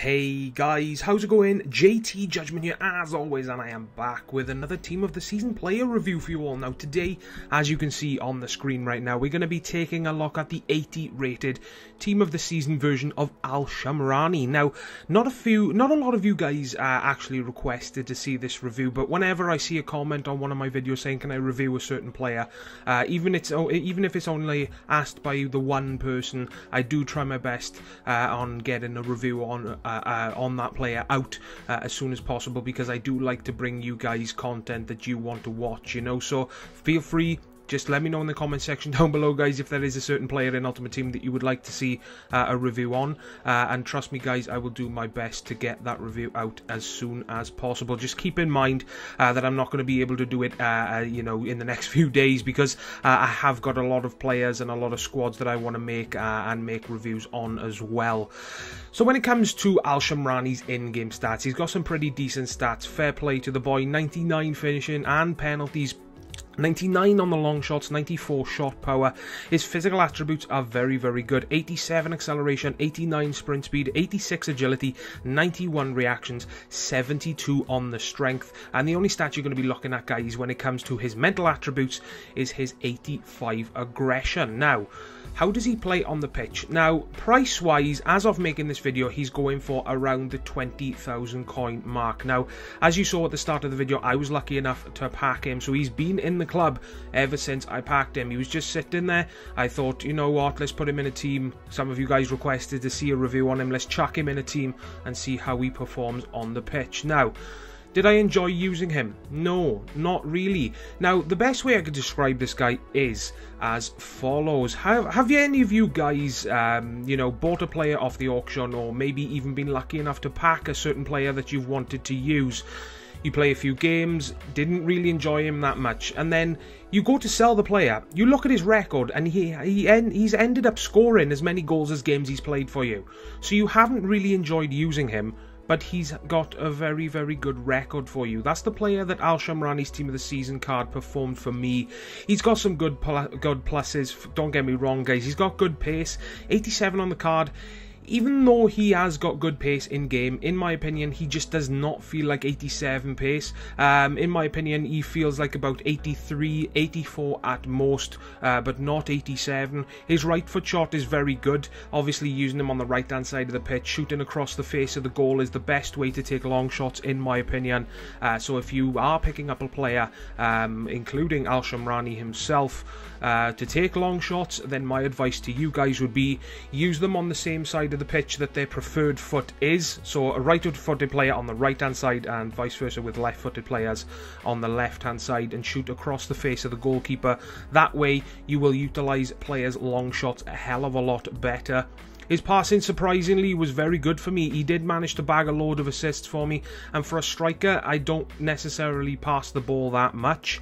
Hey guys, how's it going? JTJudgment here as always, and I am back with another Team of the Season player review for you all. Now today, as you can see on the screen right now, we're going to be taking a look at the 80 rated Team of the Season version of Shamrani. Now, not a lot of you guys actually requested to see this review, but whenever I see a comment on one of my videos saying can I review a certain player, even if it's only asked by the one person, I do try my best on getting a review on that player out as soon as possible, because I do like to bring you guys content that you want to watch, you know. So feel free, just let me know in the comment section down below, guys, if there is a certain player in Ultimate Team that you would like to see a review on, and trust me guys, I will do my best to get that review out as soon as possible. Just keep in mind that I'm not going to be able to do it you know, in the next few days, because I have got a lot of players and a lot of squads that I want to make and make reviews on as well. So when it comes to Shamrani's in-game stats, he's got some pretty decent stats. Fair play to the boy. 99 finishing and penalties, 99 on the long shots, 94 shot power. His physical attributes are very, very good. 87 acceleration, 89 sprint speed, 86 agility, 91 reactions, 72 on the strength. And the only stat you're going to be looking at, guys, when it comes to his mental attributes is his 85 aggression. Now, how does he play on the pitch? Now, price-wise, as of making this video, he's going for around the 20,000 coin mark. Now, as you saw at the start of the video, I was lucky enough to pack him, so he's been in the club ever since I packed him. He was just sitting there. I thought, you know what, let's put him in a team. Some of you guys requested to see a review on him. Let's chuck him in a team and see how he performs on the pitch. Now, did I enjoy using him? No, not really. Now, the best way I could describe this guy is as follows. Have any of you guys, you know, bought a player off the auction, or maybe even been lucky enough to pack a certain player that you've wanted to use? You play a few games, didn't really enjoy him that much, and then you go to sell the player. You look at his record, and he's ended up scoring as many goals as games he's played for you. So you haven't really enjoyed using him, but he's got a very, very good record for you. That's the player that Shamrani's Team of the Season card performed for me. He's got some good pluses, don't get me wrong, guys. He's got good pace, 87 on the card. Even though he has got good pace in game, in my opinion, he just does not feel like 87 pace. In my opinion, he feels like about 83, 84 at most, but not 87. His right foot shot is very good. Obviously, using him on the right hand side of the pitch, shooting across the face of the goal is the best way to take long shots, in my opinion. So if you are picking up a player, including Shamrani himself, to take long shots, then my advice to you guys would be use them on the same side of the pitch that their preferred foot is. So a right-footed player on the right-hand side, and vice versa with left-footed players on the left-hand side, and shoot across the face of the goalkeeper. That way you will utilise players' long shots a hell of a lot better. His passing, surprisingly, was very good for me. He did manage to bag a load of assists for me, and for a striker, I don't necessarily pass the ball that much.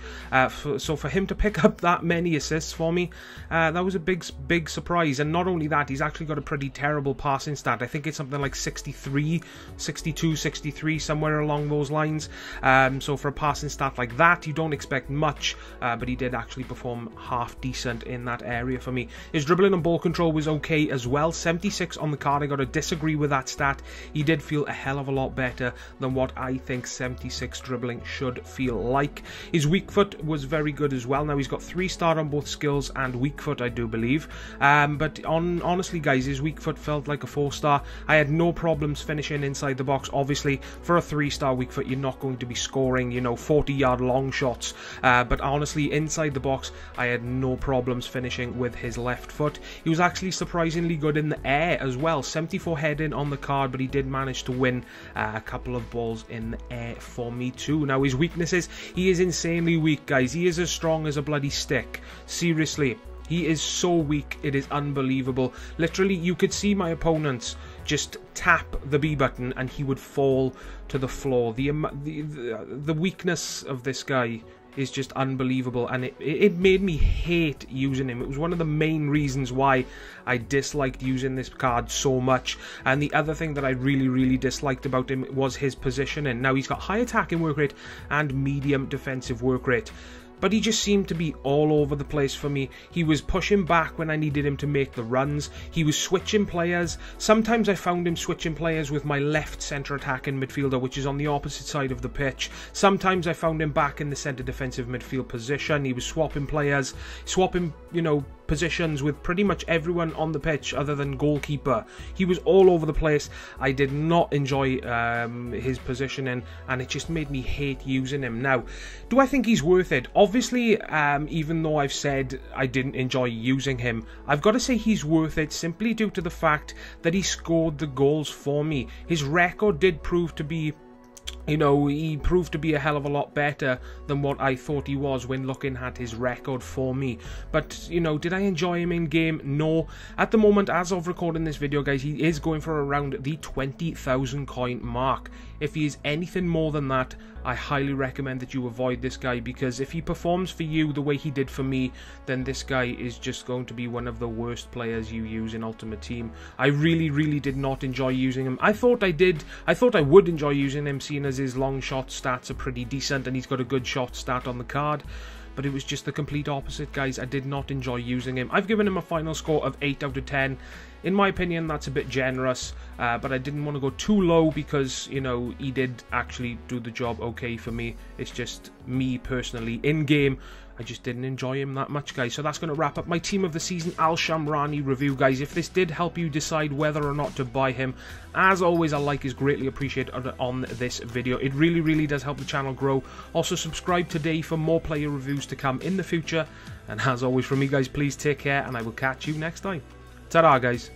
So for him to pick up that many assists for me, that was a big surprise. And not only that, he's actually got a pretty terrible passing stat. I think it's something like 63, 62, 63, somewhere along those lines. So for a passing stat like that, you don't expect much, but he did actually perform half decent in that area for me. His dribbling and ball control was okay as well. 76 on the card. I got to disagree with that stat. He did feel a hell of a lot better than what I think 76 dribbling should feel like. His weak foot was very good as well. Now he's got 3-star on both skills and weak foot, I do believe. But honestly, guys, his weak foot felt like a 4-star. I had no problems finishing inside the box. Obviously, for a 3-star weak foot, you're not going to be scoring, you know, 40-yard long shots. But honestly, inside the box, I had no problems finishing with his left foot. He was actually surprisingly good in the air as well. 74 heading on the card, but he did manage to win a couple of balls in the air for me too. Now his weaknesses, he is insanely weak, guys. He is as strong as a bloody stick. Seriously, he is so weak, it is unbelievable. Literally, you could see my opponents just tap the B button and he would fall to the floor. The weakness of this guy is just unbelievable, and it made me hate using him. It was one of the main reasons why I disliked using this card so much. And the other thing that I really disliked about him was his positioning. Now he's got high attacking work rate and medium defensive work rate. but he just seemed to be all over the place for me. He was pushing back when I needed him to make the runs. He was switching players. Sometimes I found him switching players with my left centre attacking midfielder, which is on the opposite side of the pitch. Sometimes I found him back in the centre defensive midfield position. He was swapping players, swapping, you know, positions with pretty much everyone on the pitch other than goalkeeper. He was all over the place. I did not enjoy his positioning, and it just made me hate using him. Now, do I think he's worth it? Obviously, even though I've said I didn't enjoy using him, I've got to say he's worth it simply due to the fact that he scored the goals for me. His record did prove to be, you know, he proved to be a hell of a lot better than what I thought he was when looking at his record for me. But, you know, did I enjoy him in game? No. At the moment, as of recording this video, guys, he is going for around the 20,000 coin mark. If he is anything more than that, I highly recommend that you avoid this guy, because if he performs for you the way he did for me, then this guy is just going to be one of the worst players you use in Ultimate Team. I really did not enjoy using him. I thought I would enjoy using him, seeing as his long shot stats are pretty decent and he's got a good shot stat on the card. But it was just the complete opposite, guys. I did not enjoy using him. I've given him a final score of 8 out of 10. In my opinion, that's a bit generous, but I didn't want to go too low because, you know, he did actually do the job okay for me. It's just me personally, in-game, I just didn't enjoy him that much, guys. So that's going to wrap up my Team of the Season Shamrani review, guys. If this did help you decide whether or not to buy him, as always, a like is greatly appreciated on this video. It really does help the channel grow. Also, subscribe today for more player reviews to come in the future. And as always from me, guys, please take care, and I will catch you next time. Ta-da, guys.